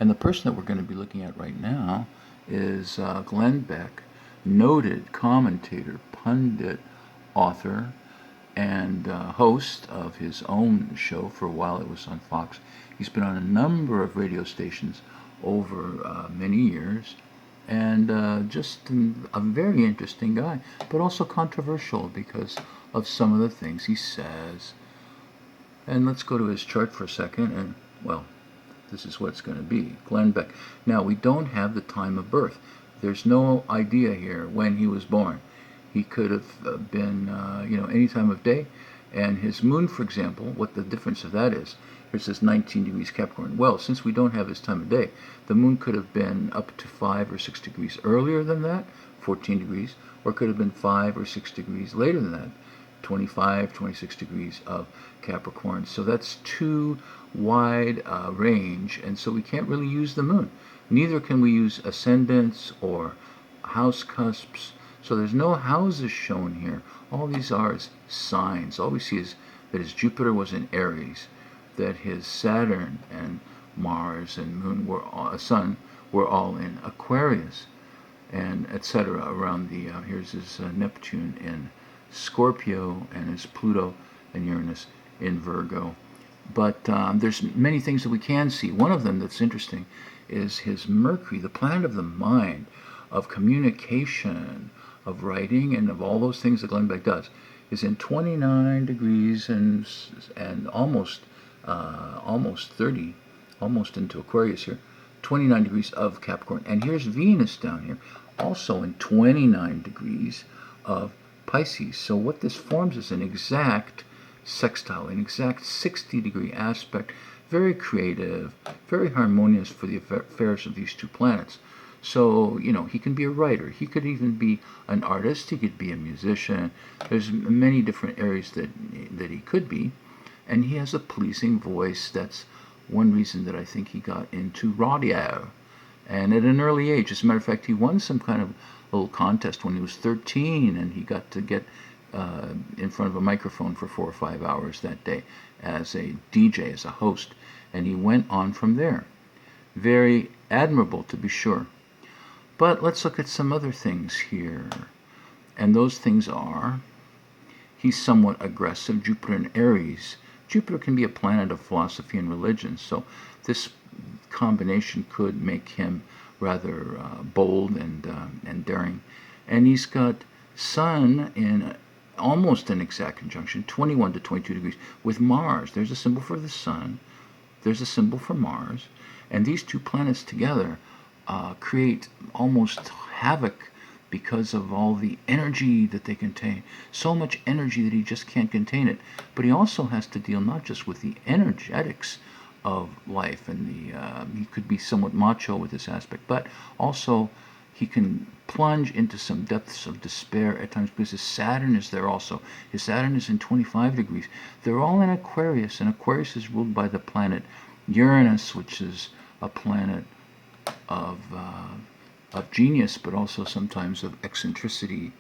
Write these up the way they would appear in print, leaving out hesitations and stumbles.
And the person that we're going to be looking at right now is Glenn Beck, noted commentator, pundit, author, and host of his own show. For a while it was on Fox. He's been on a number of radio stations over many years, and just a very interesting guy, but also controversial because of some of the things he says. And let's go to his chart for a second, and well, this is what it's going to be. Glenn Beck. Now, we don't have the time of birth. There's no idea here when he was born. He could have been, any time of day. And his moon, for example, what the difference of that is. Here it says 19 degrees Capricorn. Well, since we don't have his time of day, the moon could have been up to 5 or 6 degrees earlier than that, 14 degrees, or could have been 5 or 6 degrees later than that, 25, 26 degrees of Capricorn. So that's too wide range, and so we can't really use the moon. Neither can we use ascendants or house cusps. So there's no houses shown here. All these are signs. All we see is that his Jupiter was in Aries, that his Saturn and Mars and Moon Sun were all in Aquarius, and etc. Around the here's his Neptune in Scorpio, and his Pluto and Uranus in Virgo. But there's many things that we can see. One of them that's interesting is his Mercury, the planet of the mind, of communication, of writing, and of all those things that Glenn Beck does, is in 29 degrees and almost 30, almost into Aquarius here, 29 degrees of Capricorn. And here's Venus down here, also in 29 degrees of Pisces. So what this forms is an exact sextile, an exact 60-degree aspect, very creative, very harmonious for the affairs of these two planets. So, he can be a writer. He could even be an artist. He could be a musician. There's many different areas that he could be. And he has a pleasing voice. That's one reason that I think he got into radio. And at an early age, as a matter of fact, he won some kind of little contest when he was 13, and he got to get in front of a microphone for 4 or 5 hours that day as a DJ, as a host. And he went on from there. Very admirable, to be sure. But let's look at some other things here. And those things are, he's somewhat aggressive, Jupiter in Aries. Jupiter can be a planet of philosophy and religion, so this combination could make him rather bold and daring. And he's got Sun in almost an exact conjunction, 21 to 22 degrees, with Mars. There's a symbol for the Sun. There's a symbol for Mars. And these two planets together create almost havoc because of all the energy that they contain. So much energy that he just can't contain it. But he also has to deal not just with the energetics of life, and he could be somewhat macho with this aspect, but also he can plunge into some depths of despair at times because his Saturn is there also. His Saturn is in 25 degrees. They're all in Aquarius, and Aquarius is ruled by the planet Uranus, which is a planet of genius, but also sometimes of eccentricity,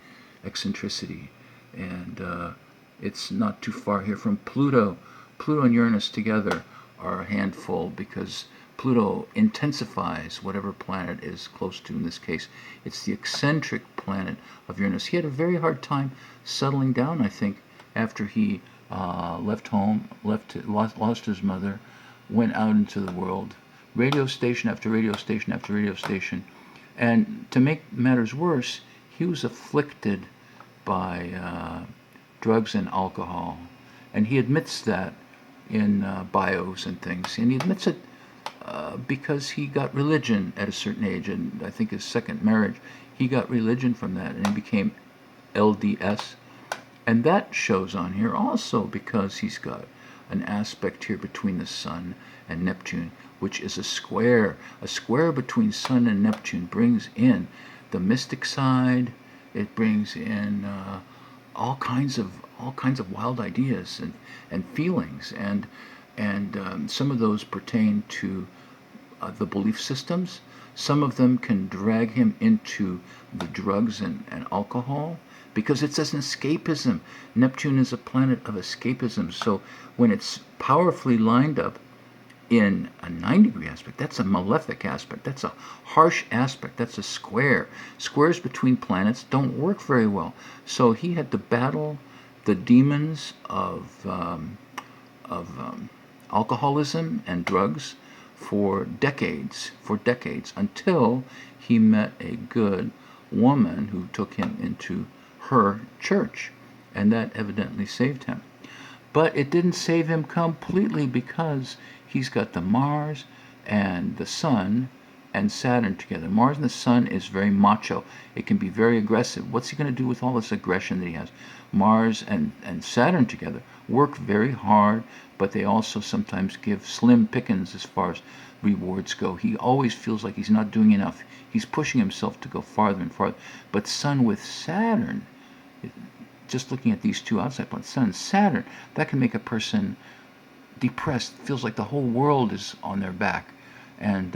and it's not too far here from Pluto. Pluto and Uranus together are a handful because Pluto intensifies whatever planet is close to. In this case, it's the eccentric planet of Uranus. He had a very hard time settling down, I think, after he left home, lost his mother, went out into the world, radio station after radio station after radio station. And to make matters worse, he was afflicted by drugs and alcohol. And he admits that in bios and things. And he admits it because he got religion at a certain age. And I think his second marriage, he got religion from that. And he became LDS. And that shows on here also because he's got an aspect here between the Sun and Neptune, which is a square. A square between Sun and Neptune brings in the mystic side. It brings in all kinds of wild ideas and feelings, and some of those pertain to the belief systems. Some of them can drag him into the drugs and alcohol, because it's an escapism. Neptune is a planet of escapism. So when it's powerfully lined up in a 9-degree aspect, that's a malefic aspect. That's a harsh aspect. That's a square. Squares between planets don't work very well. So he had to battle the demons of alcoholism and drugs for decades, until he met a good woman who took him into her church, and that evidently saved him. But it didn't save him completely, because he's got the Mars and the Sun and Saturn together. Mars and the Sun is very macho. It can be very aggressive. What's he going to do with all this aggression that he has? Mars and Saturn together work very hard, but they also sometimes give slim pickings as far as rewards go. He always feels like he's not doing enough. He's pushing himself to go farther and farther. But Sun with Saturn, just looking at these two outside planets, Sun and Saturn, that can make a person depressed, feels like the whole world is on their back, and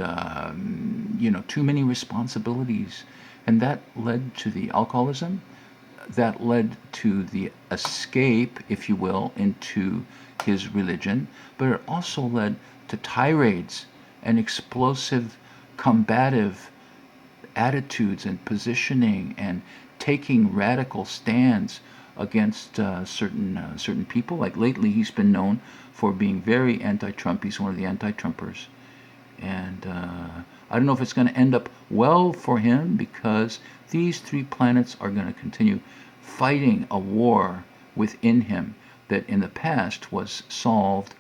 too many responsibilities. And that led to the alcoholism. That led to the escape, if you will, into his religion. But it also led to tirades and explosive, combative attitudes and positioning, and taking radical stands against certain people. Like lately, he's been known for being very anti-Trump. He's one of the anti-Trumpers, and I don't know if it's going to end up well for him, because these three planets are going to continue fighting a war within him that in the past was solved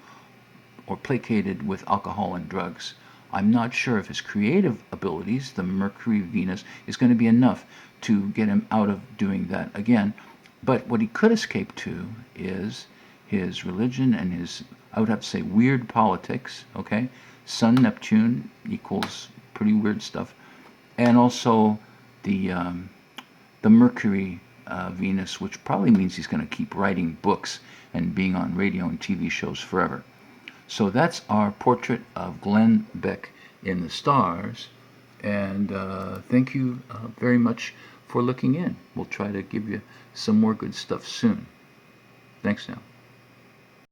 or placated with alcohol and drugs. I'm not sure if his creative abilities, the Mercury Venus, is going to be enough to get him out of doing that again. But what he could escape to is his religion and his, I would have to say, weird politics. Okay, Sun Neptune equals pretty weird stuff, and also the Mercury Venus, which probably means he's going to keep writing books and being on radio and TV shows forever. So that's our portrait of Glenn Beck in the stars, and thank you very much for looking in. We'll try to give you some more good stuff soon. Thanks now.